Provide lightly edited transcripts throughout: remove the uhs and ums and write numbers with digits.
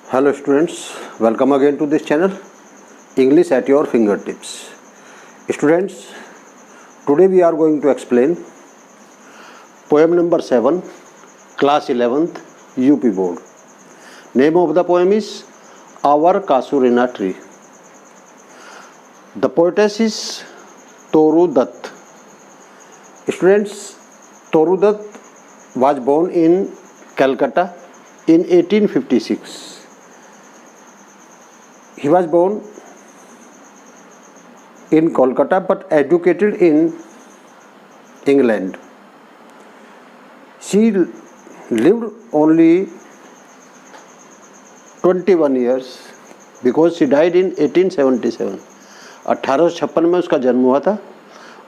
Hello students, welcome again to this channel, English at your fingertips. Students, today we are going to explain poem number 7, class 11th, UP board. Name of the poem is Our Kasurina Tree. The poetess is Toru Dutt. Students, Toru Dutt was born in Calcutta in 1856. He was born in Kolkata but educated in England. She lived only 21 years because she died in 1877. 1856 में उसका जन्म हुआ था.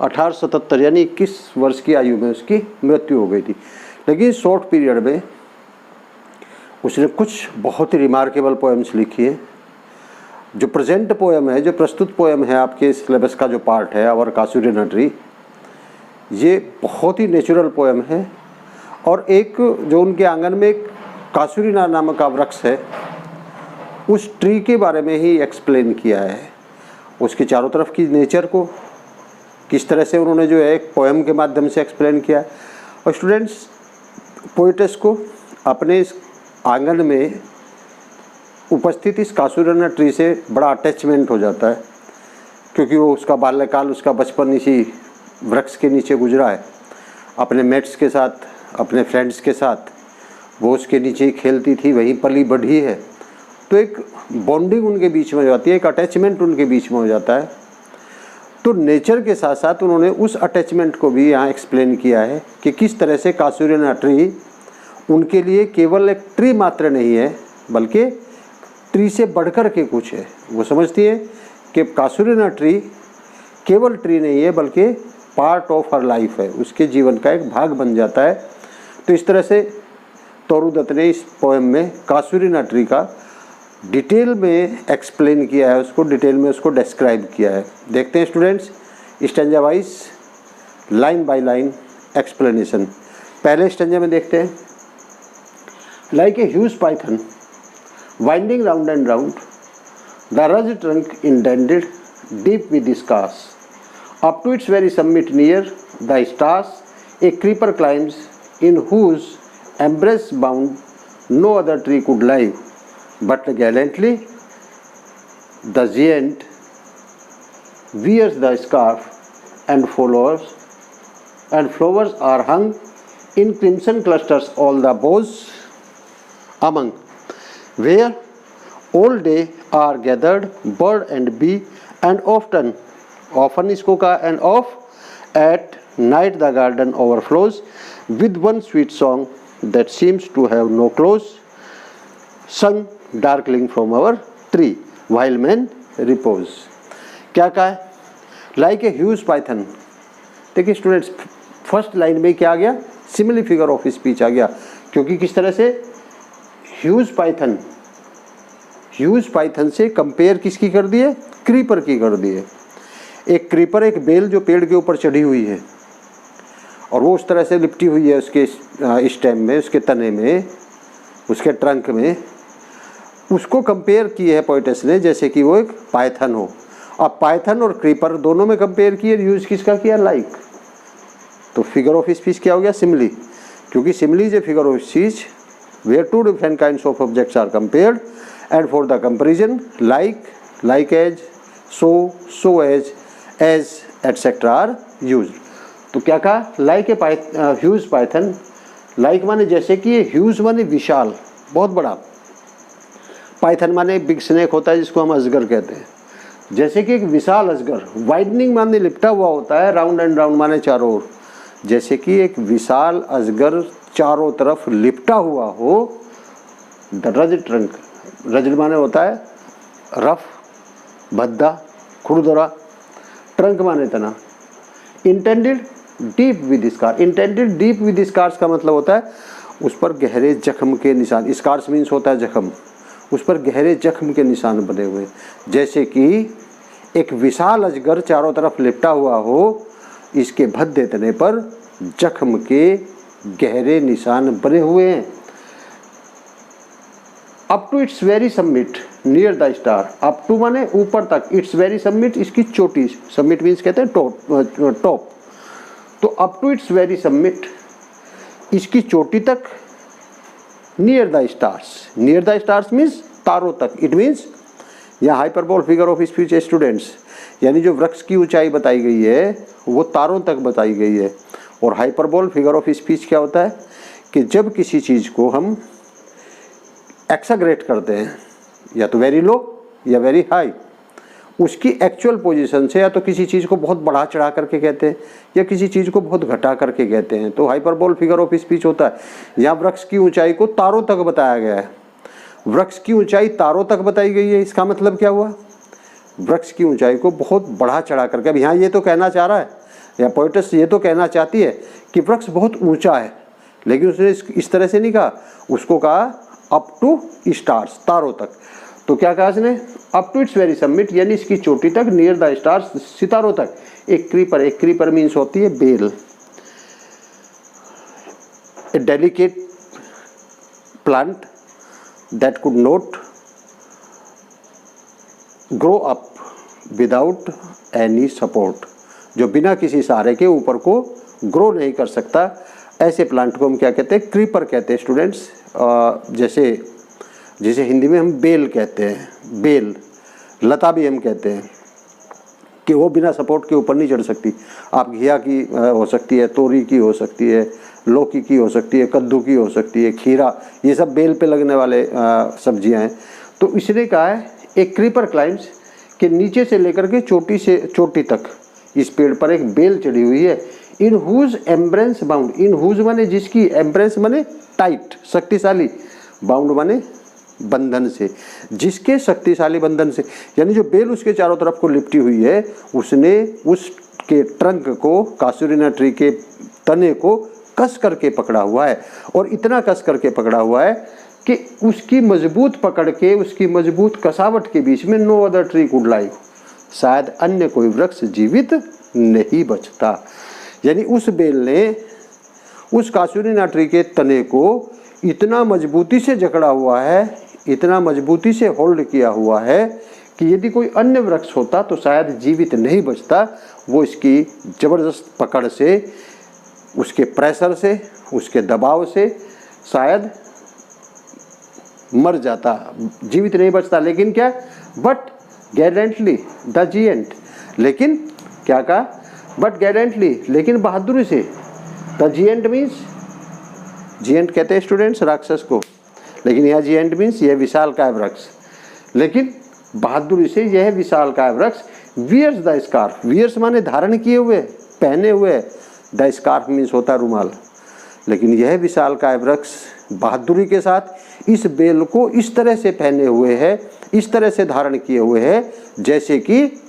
1877 यानी 21 वर्ष की आयु में उसकी मृत्यु हो गई थी. लेकिन शॉर्ट पीरियड में उसने कुछ बहुत ही रिमार्केबल पोएम्स लिखी है. जो प्रेजेंट पोएम है, जो प्रस्तुत पोएम है आपके सिलेबस का जो पार्ट है आवर कासुरिना ट्री, ये बहुत ही नेचुरल पोएम है. और एक जो उनके आंगन में एक कासुरिना नामक का वृक्ष है, उस ट्री के बारे में ही एक्सप्लेन किया है. उसके चारों तरफ की नेचर को किस तरह से उन्होंने जो है एक पोएम के माध्यम से एक्सप्लेन किया है. और स्टूडेंट्स, पोइटेस को अपने इस आंगन में उपस्थित इस कासुरिना ट्री से बड़ा अटैचमेंट हो जाता है, क्योंकि वो उसका बाल्यकाल, उसका बचपन इसी वृक्ष के नीचे गुजरा है. अपने मेट्स के साथ, अपने फ्रेंड्स के साथ वो उसके नीचे ही खेलती थी, वहीं पली बढ़ी है. तो एक बॉन्डिंग उनके बीच में हो जाती है, एक अटैचमेंट उनके बीच में हो जाता है. तो नेचर के साथ साथ उन्होंने उस अटैचमेंट को भी यहाँ एक्सप्लेन किया है कि किस तरह से कासुरिना ट्री उनके लिए केवल एक ट्री मात्र नहीं है, बल्कि ट्री से बढ़कर के कुछ है. वो समझती है कि कासुरिना ट्री केवल ट्री नहीं है, बल्कि पार्ट ऑफ हर लाइफ है, उसके जीवन का एक भाग बन जाता है. तो इस तरह से तोरू दत्त ने इस पोएम में कासुरिना ट्री का डिटेल में एक्सप्लेन किया है, उसको डिटेल में उसको डिस्क्राइब किया है. देखते हैं students stanza wise line by line explanation. पहले स्टैंजा में देखते हैं. Like a huge Python winding round and round, the rugged trunk indented deep with scars. Up to its very summit near the stars, a creeper climbs, in whose embrace bound no other tree could live. But gallantly the giant wears the scarf, and flowers are hung in crimson clusters all the boughs among, where all day are gathered bird and bee, and often इसको का and off at night the garden overflows with one sweet song that seems to have no close, sung darkling from our tree while men repose. क्या कहा है? Like a huge Python. देखिए students, first line में क्या आ गया? Simile figure of speech आ गया. क्योंकि किस तरह से ह्यूज पाइथन से कंपेयर किसकी कर दिए? क्रीपर की कर दिए. एक क्रीपर, एक बेल जो पेड़ के ऊपर चढ़ी हुई है और वो उस तरह से लिपटी हुई है उसके स्टेम में, उसके तने में, उसके ट्रंक में. उसको कंपेयर की है पोइटेस ने जैसे कि वो एक पाइथन हो. अब पाइथन और क्रीपर दोनों में कंपेयर किए, यूज किसका किया? लाइक. तो फिगर ऑफ स्पीच क्या हो गया? सिमिली. क्योंकि simile is a figure of speech where two different kinds of objects are compared, and for the comparison like as, so as etc are used. तो क्या कहा? Like a huge Python. Like माने जैसे कि, huge माने विशाल, बहुत बड़ा. Python माने बिग स्नेक होता है जिसको हम अजगर कहते हैं. जैसे कि एक विशाल अजगर. वाइडनिंग माने लिपटा हुआ होता है, राउंड एंड राउंड माने चारों ओर. जैसे कि एक विशाल अजगर चारों तरफ लिपटा हुआ हो. द रज ट्रंक, रज माने होता है रफ, भद्दा, खुरदरा. ट्रंक माने तना. Intended deep with scar. Intended deep with scars का मतलब होता है उस पर गहरे जख्म के निशान. स्कार्स मीन्स होता है जख्म. उस पर गहरे जख्म के निशान बने हुए. जैसे कि एक विशाल अजगर चारों तरफ लिपटा हुआ हो, इसके भद्दे तने पर जख्म के गहरे निशान बने हुए हैं. Up to its very summit near the star, up to माने ऊपर तक, इट्स वेरी सबमिट इसकी चोटी, सबमिट मीन्स कहते हैं टॉप, तो up to its very summit इसकी चोटी तक, near the stars, near the stars means तारों तक, इट मीन्स यहाँ hyperbole figure of speech students, यानी जो वृक्ष की ऊंचाई बताई गई है वो तारों तक बताई गई है। और हाइपरबोल फिगर ऑफ स्पीच क्या होता है कि जब किसी चीज़ को हम एक्साग्रेट करते हैं, या तो वेरी लो या वेरी हाई, उसकी एक्चुअल पोजीशन से, या तो किसी चीज़ को बहुत बढ़ा चढ़ा करके कहते हैं या किसी चीज़ को बहुत घटा करके कहते हैं, तो हाइपरबोल फिगर ऑफ स्पीच होता है। यहाँ वृक्ष की ऊंचाई को तारों तक बताया गया है, वृक्ष की ऊंचाई तारों तक बताई गई है, इसका मतलब क्या हुआ, वृक्ष की ऊंचाई को बहुत बढ़ा चढ़ा करके। अब यहाँ ये तो कहना चाह रहा है, या पोएटस ये तो कहना चाहती है कि वृक्ष बहुत ऊंचा है, लेकिन उसने इस तरह से नहीं कहा, उसको कहा अप टू स्टार्स, तारों तक। तो क्या कहा इसने, up to its very summit, यानी इसकी चोटी तक, नियर द स्टार्स सितारों तक। एक क्रीपर, एक क्रीपर मीन्स होती है बेल, a delicate plant that could not grow up without any support, जो बिना किसी सहारे के ऊपर को ग्रो नहीं कर सकता, ऐसे प्लांट को हम क्या कहते हैं, क्रीपर कहते हैं स्टूडेंट्स। जैसे हिंदी में हम बेल कहते हैं, बेल, लता भी हम कहते हैं कि वो बिना सपोर्ट के ऊपर नहीं चढ़ सकती। आप घिया की हो सकती है, तोरी की हो सकती है, लौकी की हो सकती है, कद्दू की हो सकती है, खीरा, ये सब बेल पे लगने वाले सब्जियां हैं। तो इसने कहा है एक क्रीपर क्लाइम्स के नीचे से लेकर के चोटी से चोटी तक इस पेड़ पर एक बेल चढ़ी हुई है। In whose embrace bound, in whose माने जिसकी, एम्ब्रेंस माने टाइट शक्तिशाली, बाउंड माने बंधन से, जिसके शक्तिशाली बंधन से, यानी जो बेल उसके चारों तरफ को लिपटी हुई है, उसने उसके ट्रंक को, कासूरिना ट्री के तने को कस करके पकड़ा हुआ है, और इतना कस करके पकड़ा हुआ है कि उसकी मजबूत पकड़ के, उसकी मजबूत कसावट के बीच में no other tree could live, शायद अन्य कोई वृक्ष जीवित नहीं बचता। यानी उस बेल ने उस कासूरिना ट्री के तने को इतना मजबूती से जकड़ा हुआ है, इतना मजबूती से होल्ड किया हुआ है कि यदि कोई अन्य वृक्ष होता तो शायद जीवित नहीं बचता। वो इसकी ज़बरदस्त पकड़ से, उसके प्रेशर से, उसके दबाव से शायद मर जाता, जीवित नहीं बचता। लेकिन क्या, बट गैलेंटली द जिएंट, लेकिन क्या कहा, बट गैलेंटली, लेकिन बहादुरी से, द जिएंट मीन्स, जिएंट कहते हैं स्टूडेंट्स राक्षस को, लेकिन यह जिएंट मीन्स यह विशालकाय वृक्ष, लेकिन बहादुरी से यह विशालकाय वृक्ष वियर्स द स्कार्फ, वियर्स माने धारण किए हुए, पहने हुए, द स्कार्फ मीन्स होता रुमाल, लेकिन यह विशालकाय वृक्ष बहादुरी के साथ इस बेल को इस तरह से पहने हुए है, इस तरह से धारण किए हुए है, जैसे कि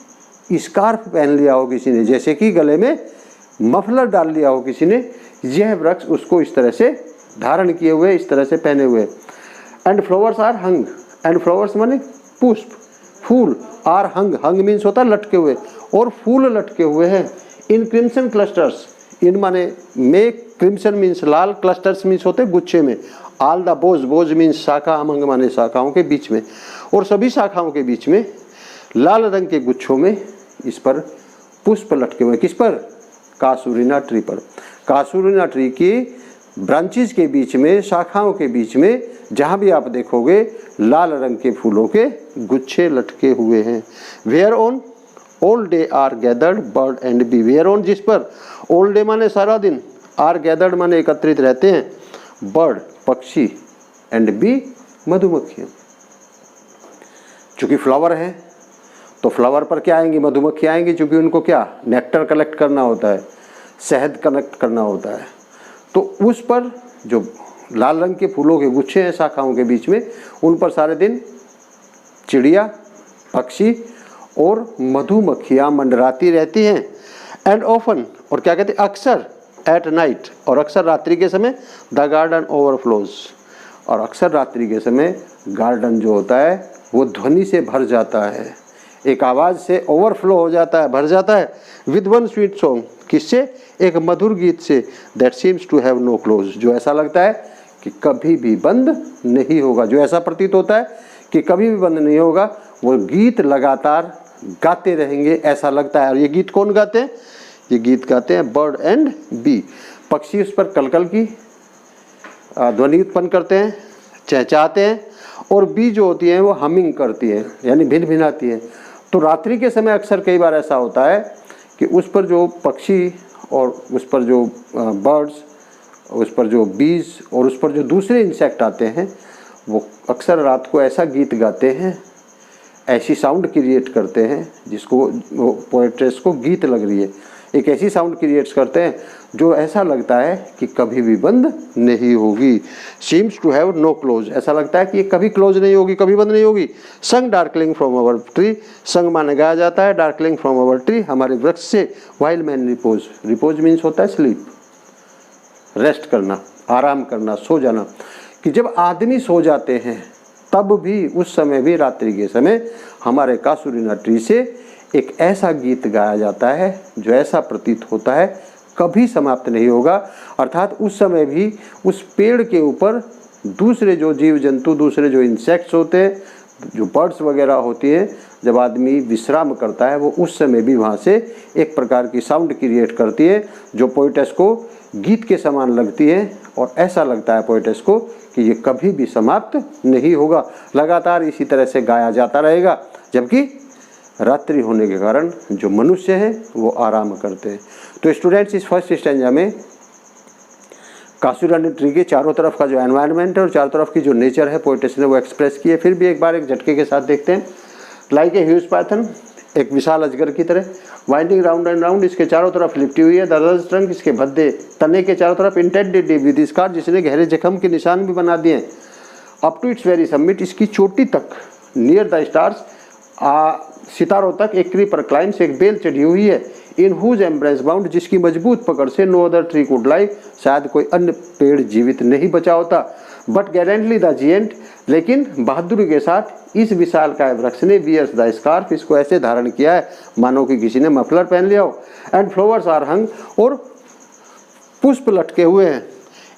स्कार्फ पहन लिया हो किसी ने, जैसे कि गले में मफलर डाल लिया हो किसी ने, यह वृक्ष उसको इस तरह से धारण किए हुए, इस तरह से पहने हुए। And flowers are hung, and flowers माने पुष्प, फूल, आर हंग, हंग मीन्स होता है लटके हुए, और फूल लटके हुए हैं। इन क्रिम्सन क्लस्टर्स, इन माने में, क्रिम्सन मीन्स लाल, क्लस्टर्स मीन्स होते गुच्छे में, all the Bhoj, Bhoj means शाखा, अमंग माने शाखाओं के बीच में, और सभी शाखाओं के बीच में लाल रंग के गुच्छों में इस पर पुष्प लटके हुए। किस पर, कासूरिना ट्री पर। कासूरिना ट्री की ब्रांचेस के बीच में, शाखाओं के बीच में जहाँ भी आप देखोगे लाल रंग के फूलों के गुच्छे लटके हुए हैं। Where on all day are gathered bird and bee, where on जिस पर, ऑल डे माने सारा दिन, आर गैदर्ड माने एकत्रित रहते हैं, बर्ड पक्षी, एंड बी मधुमक्खियाँ। चूँकि फ्लावर है तो फ्लावर पर क्या आएंगी, मधुमक्खियाँ आएंगी, चूँकि उनको क्या नेक्टर कलेक्ट करना होता है, शहद कलेक्ट करना होता है। तो उस पर जो लाल रंग के फूलों के गुच्छे हैं शाखाओं के बीच में, उन पर सारे दिन चिड़िया, पक्षी और मधुमक्खियाँ मंडराती रहती हैं। एंड ऑफन, और क्या कहते हैं, अक्सर, एट नाइट, और अक्सर रात्रि के समय, द गार्डन ओवरफ्लोज, और अक्सर रात्रि के समय गार्डन जो होता है वो ध्वनि से भर जाता है, एक आवाज़ से ओवरफ्लो हो जाता है, भर जाता है। विद वन स्वीट सॉन्ग, किससे, एक मधुर गीत से, that seems to have no close, जो ऐसा लगता है कि कभी भी बंद नहीं होगा। जो ऐसा प्रतीत होता है कि कभी भी बंद नहीं होगा, वो गीत लगातार गाते रहेंगे ऐसा लगता है। और ये गीत कौन गाते हैं? ये गीत गाते हैं बर्ड एंड बी। पक्षी उस पर कलकल की ध्वनि उत्पन्न करते हैं, चहचहाते हैं, और बी जो होती हैं वो हमिंग करती हैं, यानी भिनभिनाती हैं। तो रात्रि के समय अक्सर कई बार ऐसा होता है कि उस पर जो पक्षी और उस पर जो बर्ड्स, उस पर जो बीज और उस पर जो दूसरे इंसेक्ट आते हैं, वो अक्सर रात को ऐसा गीत गाते हैं, ऐसी साउंड क्रिएट करते हैं जिसको पोएट्रेस को गीत लग रही है। एक ऐसी साउंड क्रिएट्स करते हैं जो ऐसा लगता है कि कभी भी बंद नहीं होगी। Seems to have no close, ऐसा लगता है कि ये कभी क्लोज नहीं होगी, कभी बंद नहीं होगी। संग डार्कलिंग फ्रॉम अवर ट्री, संग माने गाया जाता है, डार्कलिंग फ्रॉम अवर ट्री, हमारे वृक्ष से, while man repose, repose means होता है स्लीप, रेस्ट करना, आराम करना, सो जाना। कि जब आदमी सो जाते हैं तब भी, उस समय भी, रात्रि के समय हमारे कासुरीना ट्री से एक ऐसा गीत गाया जाता है जो ऐसा प्रतीत होता है कभी समाप्त नहीं होगा। अर्थात उस समय भी उस पेड़ के ऊपर दूसरे जो जीव जंतु, दूसरे जो इंसेक्ट्स होते हैं, जो बर्ड्स वगैरह होती हैं, जब आदमी विश्राम करता है वो उस समय भी वहाँ से एक प्रकार की साउंड क्रिएट करती है जो पोएटेस को गीत के समान लगती है। और ऐसा लगता है पोएटेस को कि ये कभी भी समाप्त नहीं होगा, लगातार इसी तरह से गाया जाता रहेगा। जबकि रात्रि होने के कारण जो मनुष्य हैं वो आराम करते हैं। तो स्टूडेंट्स, इस फर्स्ट स्टैंजा में कासुरीना ट्री के चारों तरफ का जो एनवायरनमेंट है और चारों तरफ की जो नेचर है पोएटेस ने वो एक्सप्रेस की है। फिर भी एक बार एक झटके के साथ देखते हैं। लाइक ए ह्यूज पाइथन, एक विशाल अजगर की तरह, वाइंडिंग राउंड एंड राउंड, इसके चारों तरफ लिपटी हुई है। द ट्रंक, इसके भद्दे तने के चारों तरफ, इंटेंडेड विद स्कार, जिसने गहरे जख्म के निशान भी बना दिए हैं। Up to its very summit, इसकी चोटी तक, नियर द स्टार्स, सितारों तक, एक क्रीपर क्लाइम्स, एक बेल चढ़ी हुई है। इन हुज एम्ब्रेस बाउंड, जिसकी मजबूत पकड़ से no other tree could live, शायद कोई अन्य पेड़ जीवित नहीं बचा होता। बट गैलेंटली द जिएंट, लेकिन बहादुरी के साथ इस विशालकाय वृक्ष ने वियर्स द स्कार्फ, इसको ऐसे धारण किया है मानो कि किसी ने मफलर पहन लिया हो। एंड फ्लावर्स आर हंग, और पुष्प लटके हुए हैं।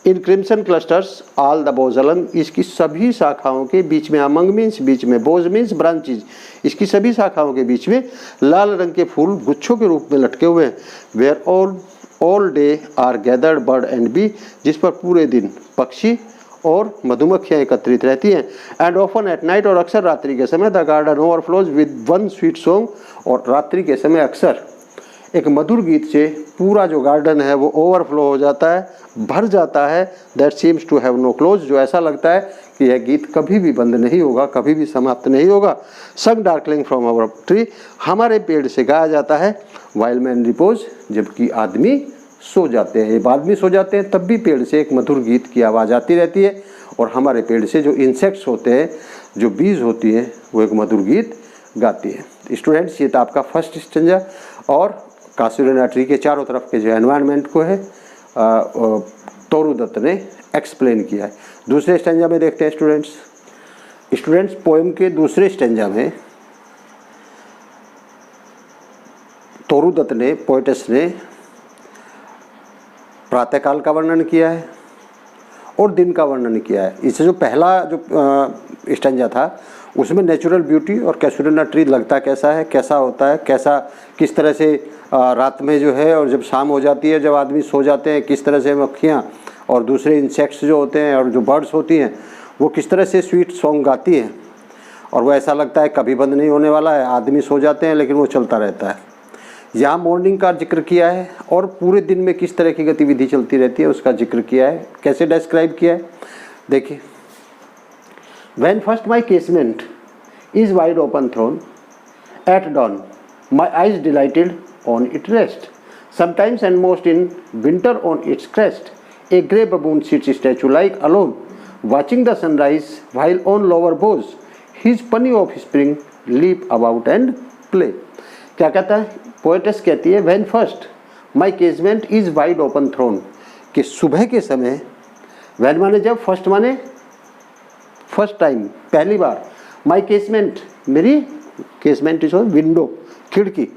इन क्रिम्सन क्लस्टर्स ऑल द बोज अलंग, इसकी सभी शाखाओं के बीच में, अमंग मीन्स बीच में, बोज मीन्स ब्रांचेज, इसकी सभी शाखाओं के बीच में लाल रंग के फूल गुच्छों के रूप में लटके हुए हैं। Where all day are gathered bird and bee, जिस पर पूरे दिन पक्षी और मधुमक्खियाँ एकत्रित रहती हैं। एंड ऑफन एट नाइट, और अक्सर रात्रि के समय, the garden overflows with one sweet song, और रात्रि के समय अक्सर एक मधुर गीत से पूरा जो गार्डन है वो ओवरफ्लो हो जाता है, भर जाता है। That seems to have no close, जो ऐसा लगता है कि यह गीत कभी भी बंद नहीं होगा, कभी भी समाप्त नहीं होगा। संग डार्कलिंग फ्रॉम अवर ट्री, हमारे पेड़ से गाया जाता है। वाइल मैन रिपोज, जबकि आदमी सो जाते हैं। जब आदमी सो जाते हैं तब भी पेड़ से एक मधुर गीत की आवाज़ आती रहती है, और हमारे पेड़ से जो इंसेक्ट्स होते हैं, जो बीज होती हैं, वो एक मधुर गीत गाती है। स्टूडेंट्स, ये था आपका फर्स्ट स्टैंजा, और कासुरीना ट्री के चारों तरफ के जो एनवायरनमेंट को है तोरू दत्त ने एक्सप्लेन किया है। दूसरे स्टैंजा में देखते हैं स्टूडेंट्स पोएम के दूसरे स्टैंजा में तोरू दत्त ने, पोएटेस ने, प्रातःकाल का वर्णन किया है और दिन का वर्णन किया है। इससे जो पहला जो स्टैंजा था उसमें नेचुरल ब्यूटी और कासुरीना ट्री लगता कैसा है, कैसा होता है, किस तरह से रात में जो है, और जब शाम हो जाती है, जब आदमी सो जाते हैं, किस तरह से मक्खियाँ और दूसरे इंसेक्ट्स जो होते हैं और जो बर्ड्स होती हैं वो किस तरह से स्वीट सॉन्ग गाती हैं, और वो ऐसा लगता है कभी बंद नहीं होने वाला है। आदमी सो जाते हैं लेकिन वो चलता रहता है। यहाँ मॉर्निंग का जिक्र किया है, और पूरे दिन में किस तरह की गतिविधि चलती रहती है उसका जिक्र किया है। कैसे डिस्क्राइब किया है, देखिए। When first my casement is wide open thrown, at dawn my eyes delighted on its rest. Sometimes and most in winter on its crest, a grey baboon sits statue-like alone, watching the sunrise while on lower boughs his punny offspring leap about and play. क्या कहता है poetess, कहती है when first my casement is wide open thrown, कि सुबह के समय, when माने जब, फर्स्ट माने फर्स्ट टाइम, पहली बार, माई केसमेंट, मेरी केसमेंट इज विंडो, खिड़की,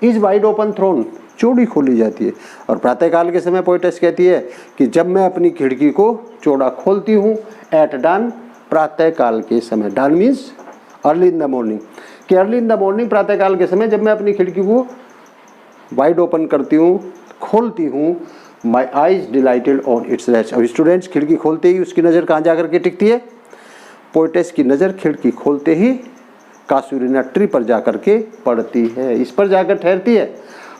इज वाइड ओपन थ्रोन, चौड़ी खोली जाती है। और प्रातःकाल के समय पोएटस कहती है कि जब मैं अपनी खिड़की को चौड़ा खोलती हूँ, एट डान, प्रातःकाल के समय। Dawn means early in the morning, कि अर्ली इन द मॉर्निंग, प्रातःकाल के समय जब मैं अपनी खिड़की को वाइड ओपन करती हूँ, खोलती हूँ, my eyes dilated on it's rest. अब स्टूडेंट्स, खिड़की खोलते ही उसकी नज़र कहाँ जा करके टिकती है? पोएटस की नज़र खिड़की खोलते ही कासूरिना ट्री पर जाकर के पड़ती है, इस पर जाकर ठहरती है।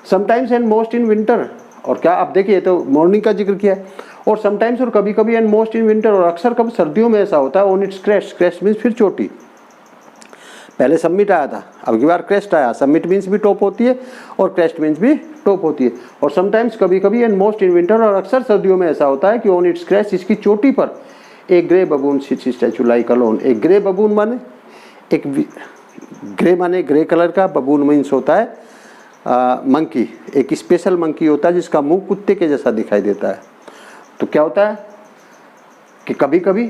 Sometimes and most in winter, और क्या आप देखिए तो मॉर्निंग का जिक्र किया है, और समटाइम्स और कभी कभी एंड मोस्ट इन विंटर, और अक्सर कब सर्दियों में ऐसा होता है, on it's crest. Crest means फिर चोटी, पहले समिट आया था, अब की बार क्रेस्ट आया। समिट मीन्स भी टॉप होती है और क्रेस्ट मीन्स भी टॉप होती है। और समटाइम्स कभी कभी एंड मोस्ट इन विंटर, और अक्सर सर्दियों में ऐसा होता है कि ऑन इट्स क्रेस्ट, इसकी चोटी पर एक grey baboon sits statue like alone. एक ग्रे बबून माने, एक ग्रे माने ग्रे कलर का, बबून मीन्स होता है मंकी, एक स्पेशल मंकी होता है जिसका मुंह कुत्ते के जैसा दिखाई देता है। तो क्या होता है कि कभी कभी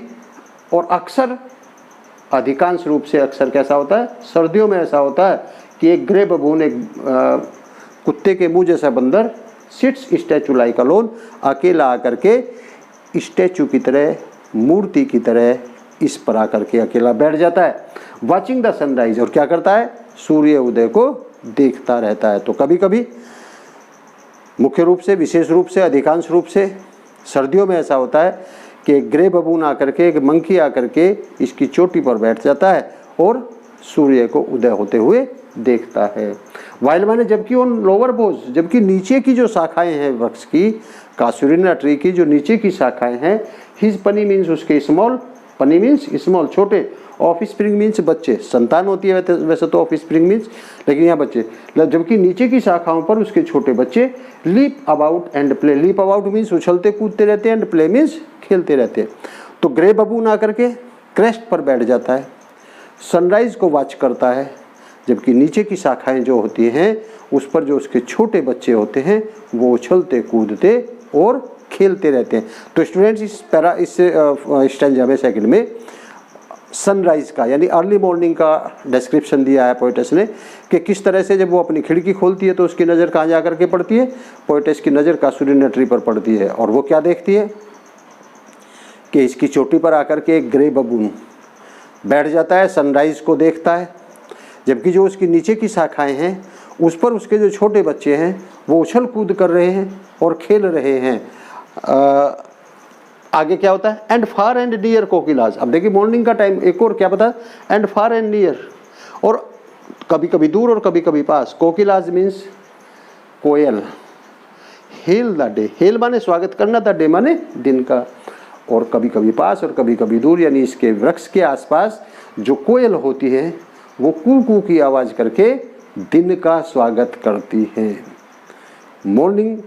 और अक्सर, अधिकांश रूप से अक्सर कैसा होता है, सर्दियों में ऐसा होता है कि एक ग्रे बबून, एक कुत्ते के मुंह जैसा बंदर, सिट्स स्टैचू लाइक अलोन, अकेला आकर के स्टैचू की तरह, मूर्ति की तरह इस पर आकर के अकेला बैठ जाता है। वॉचिंग द सनराइज, और क्या करता है, सूर्य उदय को देखता रहता है। तो कभी कभी, मुख्य रूप से, विशेष रूप से, अधिकांश रूप से सर्दियों में ऐसा होता है कि एक ग्रे बबून आकर के, एक मंकी आकर के इसकी चोटी पर बैठ जाता है और सूर्य को उदय होते हुए देखता है। वाइल माने जबकि ऑन लोअर बोज, जबकि नीचे की जो शाखाएं हैं वृक्ष की, कासूरिना ट्री की जो नीचे की शाखाएं हैं, हिज पनी मीन्स उसके स्मॉल, पनी मीन्स स्मॉल, छोटे, ऑफ स्प्रिंग मीन्स बच्चे, संतान होती है वैसे तो ऑफ स्प्रिंग मीन्स, लेकिन यहाँ बच्चे, जबकि नीचे की शाखाओं पर उसके छोटे बच्चे leap about and play. Leap about means उछलते कूदते रहते हैं, एंड प्ले मीन्स खेलते रहते हैं। तो ग्रे बबून आकर के क्रेस्ट पर बैठ जाता है, सनराइज को वॉच करता है, जबकि नीचे की शाखाएं जो होती हैं उस पर जो उसके छोटे बच्चे होते हैं वो उछलते कूदते और खेलते रहते हैं। तो स्टूडेंट्स, इस स्टैंजा में सेकंड में सनराइज का यानी अर्ली मॉर्निंग का डिस्क्रिप्शन दिया है पोएटस ने, कि किस तरह से जब वो अपनी खिड़की खोलती है तो उसकी नज़र कहाँ जा कर के पड़ती है, पोएटस की नज़र कासूरिना ट्री पर पड़ती है, और वो क्या देखती है कि इसकी चोटी पर आकर के एक ग्रे बबून बैठ जाता है, सनराइज को देखता है, जबकि जो उसकी नीचे की शाखाएं हैं उस पर उसके जो छोटे बच्चे हैं वो उछल कूद कर रहे हैं और खेल रहे हैं। आगे क्या होता है, एंड फार एंड नियर कोकिलाज। अब देखिए मॉर्निंग का टाइम, एक और क्या पता, एंड फार एंड नियर, और कभी कभी दूर और कभी कभी पास। कोकिलाज मीन्स कोयल। हेल द डे, हेल माने स्वागत करना, द डे माने दिन का, और कभी कभी पास और कभी कभी दूर, यानी इसके वृक्ष के आसपास जो कोयल होती है वो कू कू की आवाज़ करके दिन का स्वागत करती है। मॉर्निंग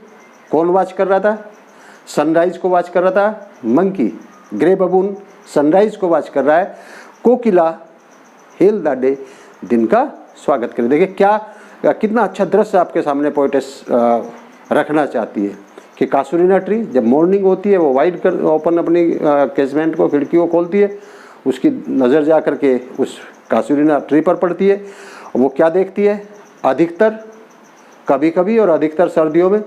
कौन वॉच कर रहा था, सनराइज को वॉच कर रहा था मंकी, ग्रे बबून सनराइज को वॉच कर रहा है, कोकिला हेल द डे दिन का स्वागत करे। देखिए क्या कितना अच्छा दृश्य आपके सामने पोएटस रखना चाहती है कि कासूरिना ट्री जब मॉर्निंग होती है वो वाइड कर ओपन अपनी कैसमेंट को, खिड़की को खोलती है, उसकी नज़र जा कर के उस कासूरिना ट्री पर पड़ती है। वो क्या देखती है, अधिकतर कभी कभी और अधिकतर सर्दियों में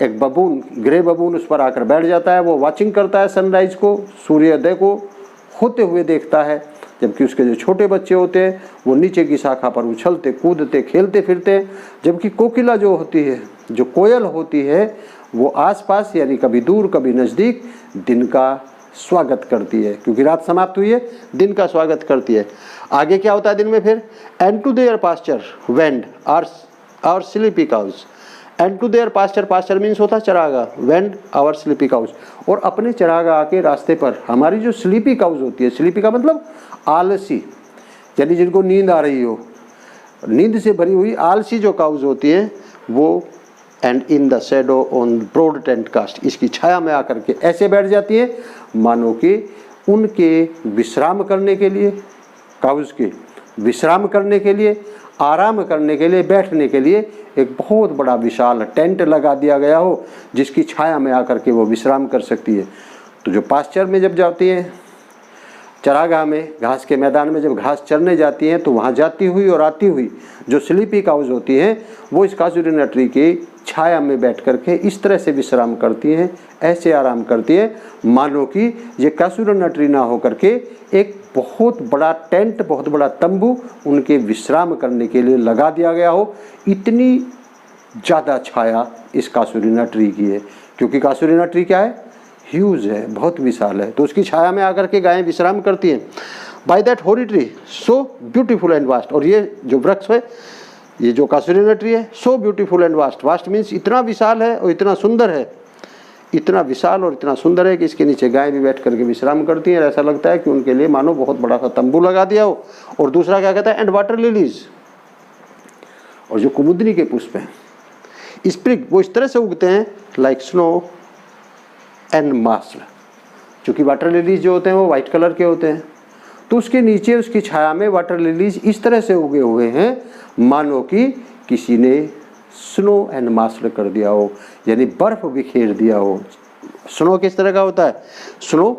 एक बबून, ग्रे बबून उस पर आकर बैठ जाता है, वो वॉचिंग करता है सनराइज को, सूर्योदय को होते हुए देखता है, जबकि उसके जो छोटे बच्चे होते हैं वो नीचे की शाखा पर उछलते कूदते खेलते फिरते हैं, जबकि कोकिला जो होती है, जो कोयल होती है, वो आसपास यानी कभी दूर कभी नज़दीक दिन का स्वागत करती है, क्योंकि रात समाप्त हुई है, दिन का स्वागत करती है। आगे क्या होता है दिन में फिर, and to their pasture wend our sleepy cows. And to their pasture, pasture means होता है चरागा, वेंड आवर स्लीपी काउज, और अपने चरागा आके रास्ते पर हमारी जो स्लीपी काउज होती है, स्लीपी का मतलब आलसी, यानी जिनको नींद आ रही हो, नींद से भरी हुई आलसी जो काउज होती है वो, and in the shadow on broad tent cast, इसकी छाया में आकर के ऐसे बैठ जाती है मानो कि उनके विश्राम करने के लिए, काउज के विश्राम करने के लिए, आराम करने के लिए, बैठने के लिए एक बहुत बड़ा विशाल टेंट लगा दिया गया हो जिसकी छाया में आकर के वो विश्राम कर सकती है। तो जो पास्चर में जब जाती है, चरागाह में, घास के मैदान में जब घास चरने जाती हैं तो वहाँ जाती हुई और आती हुई जो स्लीपी काउज होती हैं वो इस कासूरिना ट्री की छाया में बैठ करके इस तरह से विश्राम करती हैं, ऐसे आराम करती हैं मानो कि ये कासूरिना ट्री ना हो करके एक बहुत बड़ा टेंट, बहुत बड़ा तंबू उनके विश्राम करने के लिए लगा दिया गया हो। इतनी ज़्यादा छाया इस कासूरिना ट्री की है, क्योंकि कासूरिना ट्री क्या है, ह्यूज है, बहुत विशाल है, तो उसकी छाया में आकर के गायें विश्राम करती हैं। बाय दैट होरी tree so beautiful and vast, और ये जो वृक्ष है, ये जो कासूरिना ट्री है, so beautiful and vast, vast means इतना विशाल है और इतना सुंदर है, इतना विशाल और इतना सुंदर है कि इसके नीचे गायें भी बैठ करके विश्राम करती हैं। ऐसा लगता है कि उनके लिए मानो बहुत बड़ा सा तंबू लगा दिया हो। और दूसरा क्या कहता है, एंड वाटर लिलीज, और जो कुमुदनी के पुष्प हैं, स्प्रिग, वो इस तरह से उगते हैं लाइक स्नो एंड मास्ल। चूँकि वाटर लिलीज जो होते हैं वो वाइट कलर के होते हैं, तो उसके नीचे उसकी छाया में वाटर लिलीज इस तरह से उगे हुए हैं मानो कि किसी ने स्नो एंड मास्ल कर दिया हो, यानी बर्फ बिखेर दिया हो। स्नो किस तरह का होता है, स्नो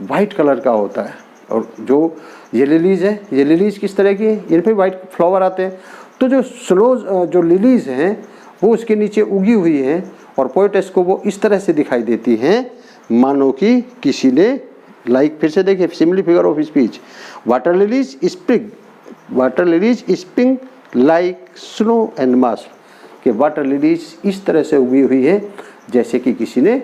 वाइट कलर का होता है, और जो ये लिलीज है, ये लिलीज किस तरह की है, इन पर वाइट फ्लावर आते हैं। तो जो स्नो जो लिलीज हैं वो उसके नीचे उगी हुई हैं, और पोएटेस को वो इस तरह से दिखाई देती हैं मानो कि किसी ने लाइक, फिर से देखिए simile figure of speech, water lilies spring, water lilies spring like snow and mask, कि वाटर लिलीज इस तरह से उगी हुई है जैसे कि किसी ने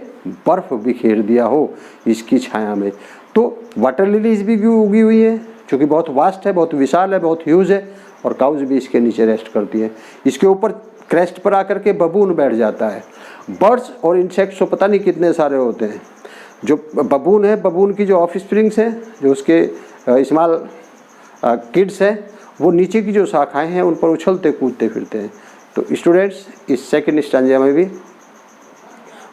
बर्फ बिखेर दिया हो इसकी छाया में। तो वाटर लिलीज भी उगी हुई है, क्योंकि बहुत वास्ट है, बहुत विशाल है, बहुत ह्यूज है, और काउज भी इसके नीचे रेस्ट करती है। इसके ऊपर क्रेस्ट पर आकर के बबून बैठ जाता है। बर्ड्स और इंसेक्ट्स तो पता नहीं कितने सारे होते हैं। जो बबून है, बबून की जो ऑफ स्प्रिंग्स हैं, जो उसके स्मॉल किड्स हैं, वो नीचे की जो शाखाएं हैं उन पर उछलते कूदते फिरते हैं। तो स्टूडेंट्स, इस सेकंड स्टैंजा में भी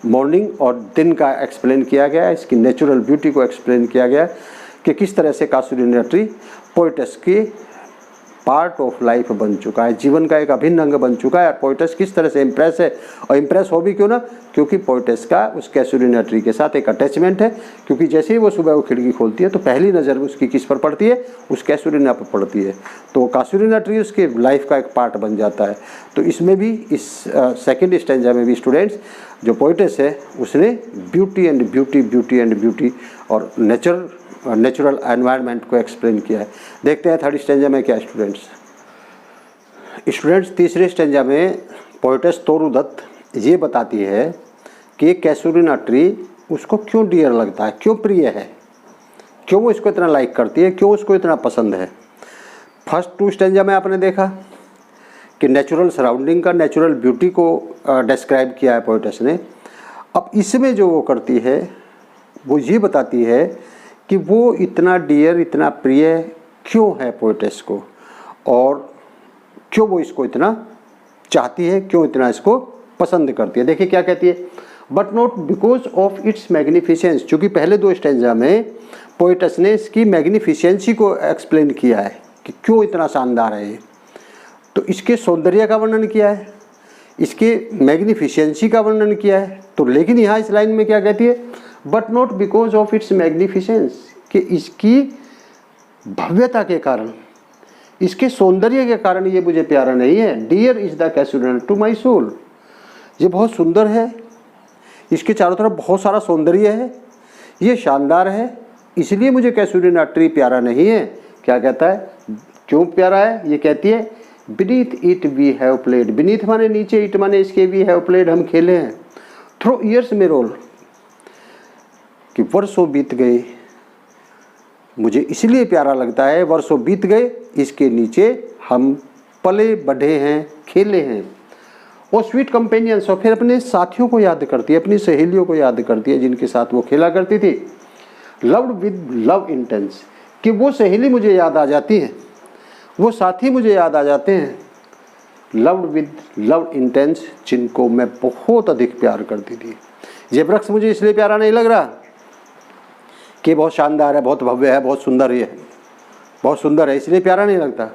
मॉर्निंग और दिन का एक्सप्लेन किया गया है, इसकी नेचुरल ब्यूटी को एक्सप्लेन किया गया कि किस तरह से कासूरिना ट्री पोएटस की पार्ट ऑफ लाइफ बन चुका है, जीवन का एक अभिन्न अंग बन चुका है। और पोएटस किस तरह से इम्प्रेस है, और इम्प्रेस हो भी क्यों ना, क्योंकि पोएटस का उस कासूरिना ट्री के साथ एक अटैचमेंट है। क्योंकि जैसे ही वो सुबह वो खिड़की खोलती है तो पहली नज़र उसकी किस पर पड़ती है, उस कासूरिना पर पड़ती है। तो कासूरिना ट्री उसके लाइफ का एक पार्ट बन जाता है। तो इसमें भी, इस सेकेंड स्टैंजा में भी स्टूडेंट्स, जो पोएटस है उसने beauty and beauty, beauty and beauty और नेचुरल एनवायरनमेंट को एक्सप्लेन किया है। देखते हैं थर्ड स्टैंजा में क्या स्टूडेंट्स। तीसरे स्टैंजा में पोएटस तोरू दत्त ये बताती है कि कासूरिना ट्री उसको क्यों डियर लगता है, क्यों प्रिय है, क्यों वो इसको इतना लाइक करती है, क्यों उसको इतना पसंद है। फर्स्ट 2 स्टैंजा में आपने देखा कि नेचुरल सराउंडिंग का, नेचुरल ब्यूटी को डिस्क्राइब किया है पोएटस ने। अब इसमें जो वो करती है वो ये बताती है कि वो इतना डियर, इतना प्रिय क्यों है पोएटस को, और क्यों वो इसको इतना चाहती है, क्यों इतना इसको पसंद करती है। देखिए क्या कहती है, but not because of its magnificence. चूँकि पहले 2 स्टैंजा में पोएटस ने इसकी मैग्निफिसेंसी को एक्सप्लेन किया है कि क्यों इतना शानदार है ये, तो इसके सौंदर्य का वर्णन किया है, इसके मैग्निफिसेंसी का वर्णन किया है। तो लेकिन यहाँ इस लाइन में क्या कहती है, but not because of its magnificence, कि इसकी भव्यता के कारण, इसके सौंदर्य के कारण ये मुझे प्यारा नहीं है। Dear is the casuarina to my soul, ये बहुत सुंदर है, इसके चारों तरफ बहुत सारा सौंदर्य है, ये शानदार है, इसलिए मुझे कासूरिना ट्री प्यारा नहीं है। क्या कहता है, क्यों प्यारा है, ये कहती है beneath it we have played. Beneath माने नीचे, इट माने इसके, वी हैव प्लेड हम खेले हैं। थ्रू ईयर्स में रोल, कि वर्षों बीत गए, मुझे इसलिए प्यारा लगता है, वर्षों बीत गए, इसके नीचे हम पले बढ़े हैं, खेले हैं। और स्वीट कंपेनियंस, और फिर अपने साथियों को याद करती है, अपनी सहेलियों को याद करती है जिनके साथ वो खेला करती थी। लव्ड विद लव इंटेंस, कि वो सहेली मुझे याद आ जाती है, वो साथी मुझे याद आ जाते हैं। लव्ड विद लव इंटेंस, जिनको मैं बहुत अधिक प्यार करती थी। ये वृक्ष मुझे इसलिए प्यारा नहीं लग रहा कि बहुत शानदार है, बहुत भव्य है, बहुत सुंदर है, बहुत सुंदर है, इसलिए प्यारा नहीं लगता।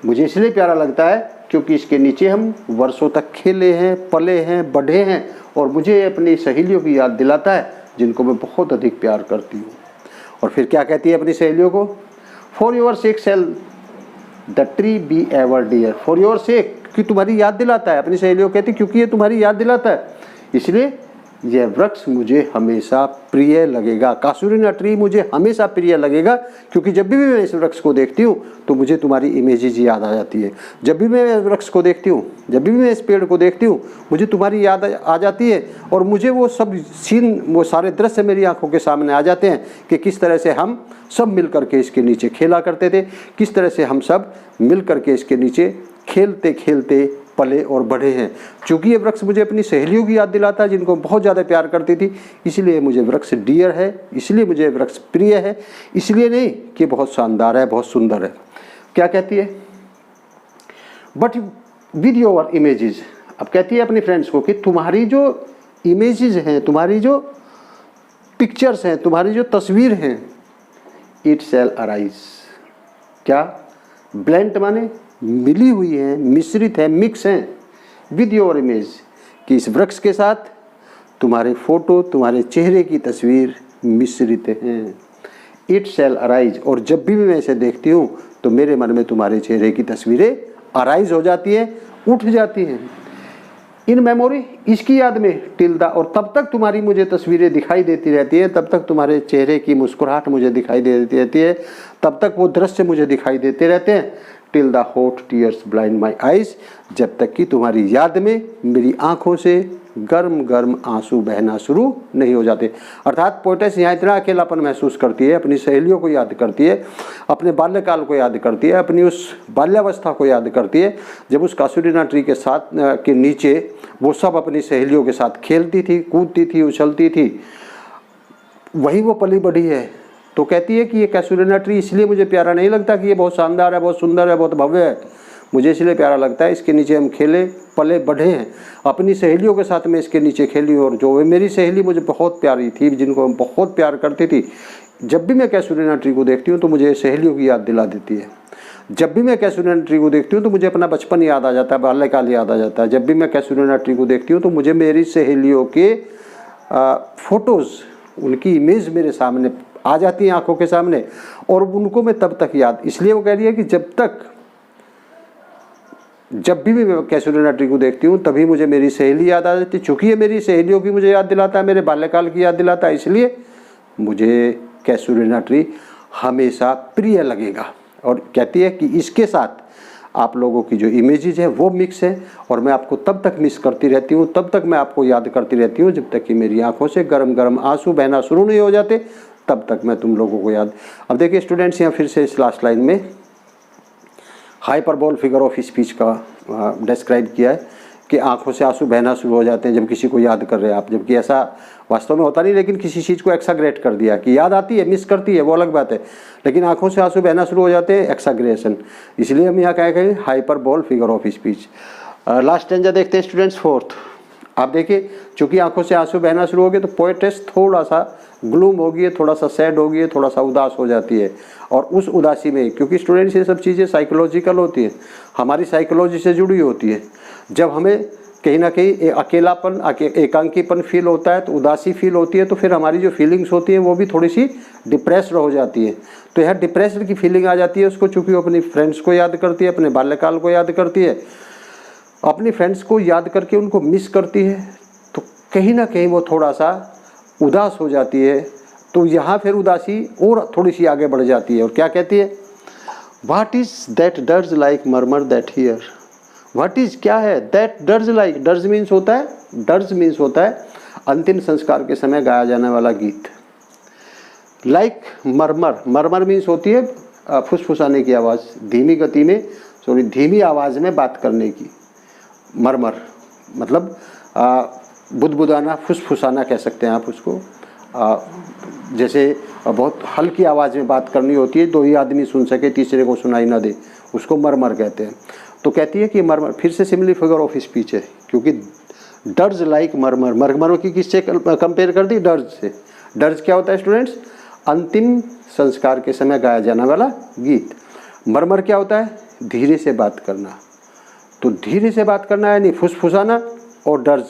मुझे इसलिए प्यारा लगता है क्योंकि इसके नीचे हम वर्षों तक खेले हैं, पले हैं, बढ़े हैं, और मुझे अपनी सहेलियों की याद दिलाता है जिनको मैं बहुत अधिक प्यार करती हूँ। और फिर क्या कहती है अपनी सहेलियों को, for your sake shall the tree be ever dear, for your sake, कि तुम्हारी याद दिलाता है। अपनी सहेलियों को कहती क्योंकि ये तुम्हारी याद दिलाता है, इसलिए यह वृक्ष मुझे हमेशा प्रिय लगेगा। कासूरिना ट्री मुझे हमेशा प्रिय लगेगा, क्योंकि जब भी मैं इस वृक्ष को देखती हूँ तो मुझे तुम्हारी इमेजेस याद आ जाती है। जब भी मैं इस वृक्ष को देखती हूँ, जब भी मैं इस पेड़ को देखती हूँ, मुझे तुम्हारी याद आ जाती है, और मुझे वो सब सीन, वो सारे दृश्य मेरी आंखों के सामने आ जाते हैं कि किस तरह से हम सब मिल करके इसके नीचे खेला करते थे, किस तरह से हम सब मिल करके इसके नीचे खेलते खेलते पले और बढ़े हैं। चूँकि ये वृक्ष मुझे अपनी सहेलियों की याद दिलाता है, जिनको बहुत ज़्यादा प्यार करती थी, इसलिए मुझे वृक्ष डियर है, इसलिए मुझे वृक्ष प्रिय है, इसलिए नहीं कि बहुत शानदार है, बहुत सुंदर है। क्या कहती है, बट विद योर इमेजेस, अब कहती है अपनी फ्रेंड्स को कि तुम्हारी जो इमेजेस हैं, तुम्हारी जो पिक्चर्स हैं, तुम्हारी जो तस्वीर हैं, इट शैल अराइज, क्या, ब्लेंड माने मिली हुई हैं, मिश्रित है, मिक्स हैं, विद योर इमेज, कि इस वृक्ष के साथ तुम्हारे फोटो, तुम्हारे चेहरे की तस्वीर मिश्रित हैं। इट शैल अराइज, और जब भी मैं इसे देखती हूँ तो मेरे मन में तुम्हारे चेहरे की तस्वीरें अराइज हो जाती हैं, उठ जाती हैं। इन मेमोरी, इसकी याद में, टिल द, और तब तक तुम्हारी मुझे तस्वीरें दिखाई देती रहती है, तब तक तुम्हारे चेहरे की मुस्कुराहट मुझे दिखाई देती रहती है, तब तक वो दृश्य मुझे दिखाई देते रहते हैं। Till the hot tears blind my eyes, जब तक कि तुम्हारी याद में मेरी आंखों से गर्म गर्म आंसू बहना शुरू नहीं हो जाते। अर्थात पोएटेस यहाँ इतना अकेलापन महसूस करती है, अपनी सहेलियों को याद करती है, अपने बाल्यकाल को याद करती है, अपनी उस बाल्यावस्था को याद करती है जब उस कासूरिना ट्री के साथ के नीचे वो सब अपनी सहेलियों के साथ खेलती थी, कूदती थी, उछलती थी, वही वो पली बढ़ी है। तो कहती है कि ये कासूरिना ट्री इसलिए मुझे प्यारा नहीं लगता कि ये बहुत शानदार है, बहुत सुंदर है, बहुत भव्य है, मुझे इसलिए प्यारा लगता है इसके नीचे हम खेले पले बढ़े हैं, अपनी सहेलियों के साथ में इसके नीचे खेली, और जो मेरी सहेली मुझे बहुत प्यारी थी, जिनको हम बहुत प्यार करती थी, जब भी मैं कासूरिना ट्री को देखती हूँ तो मुझे सहेलियों की याद दिला देती है। जब भी मैं कासूरिना ट्री को देखती हूँ तो मुझे अपना बचपन याद आ जाता है, बाल्यकाल याद आ जाता है। जब भी मैं कासूरिना ट्री को देखती हूँ तो मुझे मेरी सहेलियों के फोटोज़, उनकी इमेज मेरे सामने आ जाती हैं, आंखों के सामने, और उनको मैं तब तक याद, इसलिए वो कह रही है कि जब भी मैं कासूरिना ट्री को देखती हूँ तभी मुझे मेरी सहेली याद आ जाती है। चूँकि ये मेरी सहेलियों की मुझे याद दिलाता है, मेरे बाल्यकाल की याद दिलाता है, इसलिए मुझे कासूरिना ट्री हमेशा प्रिय लगेगा। और कहती है कि इसके साथ आप लोगों की जो इमेजेस है वो मिक्स है, और मैं आपको तब तक मिस करती रहती हूँ, तब तक मैं आपको याद करती रहती हूँ, जब तक कि मेरी आंखों से गर्म गर्म आंसू बहना शुरू नहीं हो जाते, तब तक मैं तुम लोगों को याद। अब देखिए स्टूडेंट्स, यहाँ फिर से इस लास्ट लाइन में हाइपरबोल फिगर ऑफ स्पीच का डिस्क्राइब किया है कि आंखों से आंसू बहना शुरू हो जाते हैं जब किसी को याद कर रहे हैं आप, जबकि ऐसा वास्तव में होता नहीं, लेकिन किसी चीज़ को एक्साग्रेट कर दिया कि याद आती है, मिस करती है, वो अलग बात है, लेकिन आंखों से आंसू बहना शुरू हो जाते हैं, एक्साग्रेशन, इसलिए हम यहाँ कहे गए hyperbole figure of speech. Last stanza देखते हैं स्टूडेंट्स, फोर्थ। आप देखिए, चूँकि आंखों से आंसू बहना शुरू हो गए तो पोएटेस थोड़ा सा ग्लूम होगी, थोड़ा सा सैड होगी, थोड़ा सा उदास हो जाती है, और उस उदासी में, क्योंकि स्टूडेंट्स ये सब चीज़ें साइकोलॉजिकल होती हैं, हमारी साइकोलॉजी से जुड़ी होती है, जब हमें कहीं ना कहीं अकेलापन, एकांकीपन फील होता है, तो उदासी फील होती है, तो फिर हमारी जो फीलिंग्स होती हैं वो भी थोड़ी सी डिप्रेस्ड हो जाती है। तो यह डिप्रेस्ड की फीलिंग आ जाती है उसको, चूँकि वो अपनी फ्रेंड्स को याद करती है, अपने बाल्यकाल को याद करती है, अपनी फ्रेंड्स को याद करके उनको मिस करती है, तो कहीं ना कहीं वो थोड़ा सा उदास हो जाती है। तो यहाँ फिर उदासी और थोड़ी सी आगे बढ़ जाती है, और क्या कहती है, what is that dirge like murmur that hear, what is, क्या है, that dirge like, dirge means होता है, डर्ज मीन्स होता है अंतिम संस्कार के समय गाया जाने वाला गीत। लाइक मरमर, मरमर मीन्स होती है फुसफुसाने की आवाज़, धीमी गति में, सॉरी धीमी आवाज़ में बात करने की। मरमर मतलब बुदबुदाना, फुसफुसाना कह सकते हैं आप उसको, जैसे बहुत हल्की आवाज़ में बात करनी होती है, दो ही आदमी सुन सके, तीसरे को सुनाई ना दे, उसको मरमर कहते हैं। तो कहती है कि मरमर फिर से सिमिलर फिगर ऑफ स्पीच है, क्योंकि डर्ज लाइक मरमर, मरमरों की किससे कंपेयर कर दी, डर्ज से। डर्ज क्या होता है स्टूडेंट्स, अंतिम संस्कार के समय गाया जाने वाला गीत। मरमर क्या होता है, धीरे से बात करना। तो धीरे से बात करना यानी फुसफुसाना, और डर्ज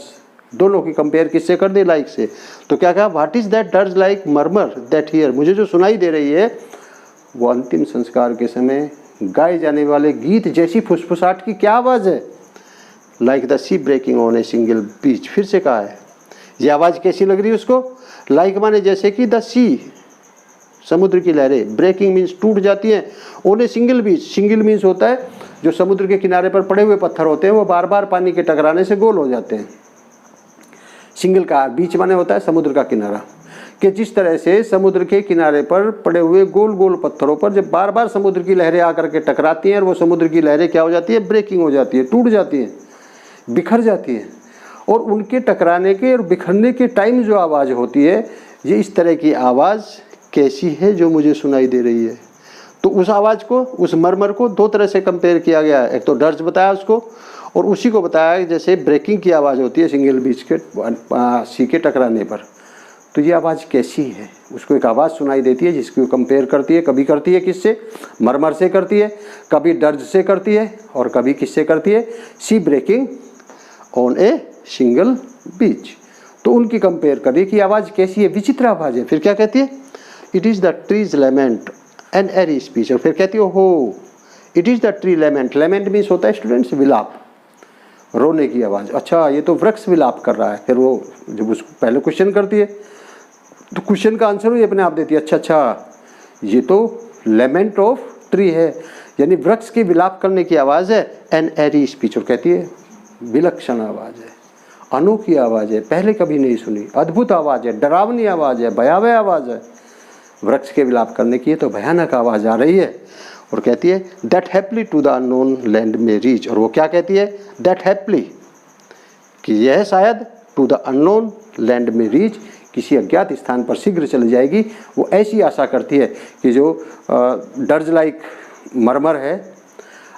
दोनों की कंपेयर किससे कर दी, लाइक से। तो क्या कहा, what is that dirge like murmur that here, मुझे जो सुनाई दे रही है वो अंतिम संस्कार के समय गाए जाने वाले गीत जैसी फुसफुसाहट की क्या आवाज़ है। Like the sea breaking on a single beach, फिर से कहा है। ये आवाज़ कैसी लग रही है उसको, लाइक माने जैसे कि द सी, समुद्र की लहरें, ब्रेकिंग मीन्स टूट जाती हैं, on a single beach, single means होता है जो समुद्र के किनारे पर पड़े हुए पत्थर होते हैं वो बार बार पानी के टकराने से गोल हो जाते हैं। सिंगल का बीच माने होता है समुद्र का किनारा, कि जिस तरह से समुद्र के किनारे पर पड़े हुए गोल गोल पत्थरों पर जब बार बार समुद्र की लहरें आकर के टकराती हैं और वो समुद्र की लहरें क्या हो जाती है, ब्रेकिंग हो जाती है, टूट जाती हैं, बिखर जाती हैं। और उनके टकराने के और बिखरने के टाइम जो आवाज़ होती है, ये इस तरह की आवाज़ कैसी है जो मुझे सुनाई दे रही है। तो उस आवाज़ को, उस मरमर को दो तरह से कंपेयर किया गया है। एक तो डर्ज बताया उसको, और उसी को बताया जैसे ब्रेकिंग की आवाज़ होती है सिंगल बीच के सी के टकराने पर। तो ये आवाज़ कैसी है, उसको एक आवाज़ सुनाई देती है जिसको कंपेयर करती है, कभी करती है किससे, मरमर से करती है, कभी डर्ज से करती है, और कभी किससे करती है, सी ब्रेकिंग ऑन ए सिंगल बीच। तो उनकी कंपेयर करिए कि आवाज़ कैसी है, विचित्र आवाज़ है। फिर क्या कहती है, it is the tree's lament an eerie speech. और फिर कहती है हो, it is the tree lament, lament means होता है स्टूडेंट्स विलाप, रोने की आवाज़। अच्छा, ये तो वृक्ष विलाप कर रहा है। फिर वो जब उसको पहले क्वेश्चन करती है तो क्वेश्चन का आंसर वो अपने आप देती है, अच्छा ये तो लेमेंट ऑफ ट्री है, यानी वृक्ष के विलाप करने की आवाज़ है, एन एरी स्पीच। और कहती है विलक्षण आवाज़ है, अनोखी आवाज़ है, पहले कभी नहीं सुनी, अद्भुत आवाज़ है, डरावनी आवाज़ है, भयावह आवाज़ है। वृक्ष के विलाप करने की है तो भयानक आवाज़ आ रही है। और कहती है that happily to the unknown land may reach. और वो क्या कहती है, दैट हैप्पली, कि यह शायद to the unknown land may reach, किसी अज्ञात स्थान पर शीघ्र चली जाएगी। वो ऐसी आशा करती है कि जो डर्ज लाइक मरमर है,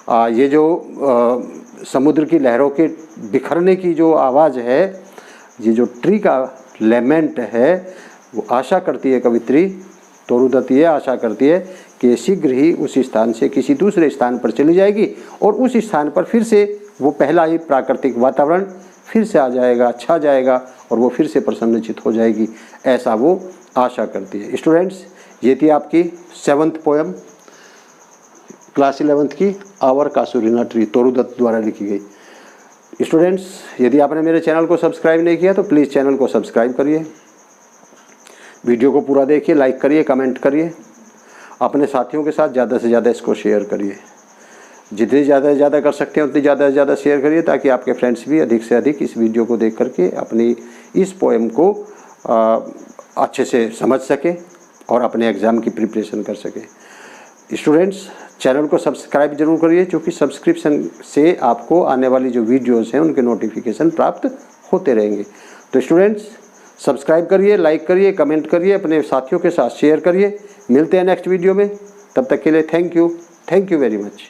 ये जो समुद्र की लहरों के बिखरने की जो आवाज़ है, ये जो ट्री का लेमेंट है, वो आशा करती है कवित्री तोरुदत्त ये आशा करती है कि शीघ्र ही उस स्थान से किसी दूसरे स्थान पर चली जाएगी और उस स्थान पर फिर से वो पहला ही प्राकृतिक वातावरण फिर से आ जाएगा, छा जाएगा और वो फिर से प्रसन्नचित हो जाएगी, ऐसा वो आशा करती है। स्टूडेंट्स, ये थी आपकी 7th पोएम क्लास 11th की आवर कासुरीना ट्री, तोरुदत्त द्वारा लिखी गई। स्टूडेंट्स, यदि आपने मेरे चैनल को सब्सक्राइब नहीं किया तो प्लीज़ चैनल को सब्सक्राइब करिए, वीडियो को पूरा देखिए, लाइक करिए, कमेंट करिए, अपने साथियों के साथ ज़्यादा से ज़्यादा इसको शेयर करिए। जितनी ज़्यादा से ज़्यादा कर सकते हैं उतनी ज़्यादा से ज़्यादा शेयर करिए, ताकि आपके फ्रेंड्स भी अधिक से अधिक इस वीडियो को देख करके अपनी इस पोएम को अच्छे से समझ सके और अपने एग्ज़ाम की प्रिपरेशन कर सके। स्टूडेंट्स, चैनल को सब्सक्राइब जरूर करिए, क्योंकि सब्सक्रिप्शन से आपको आने वाली जो वीडियोज़ हैं उनके नोटिफिकेशन प्राप्त होते रहेंगे। तो स्टूडेंट्स, सब्सक्राइब करिए, लाइक करिए, कमेंट करिए, अपने साथियों के साथ शेयर करिए। मिलते हैं नेक्स्ट वीडियो में, तब तक के लिए थैंक यू वेरी मच।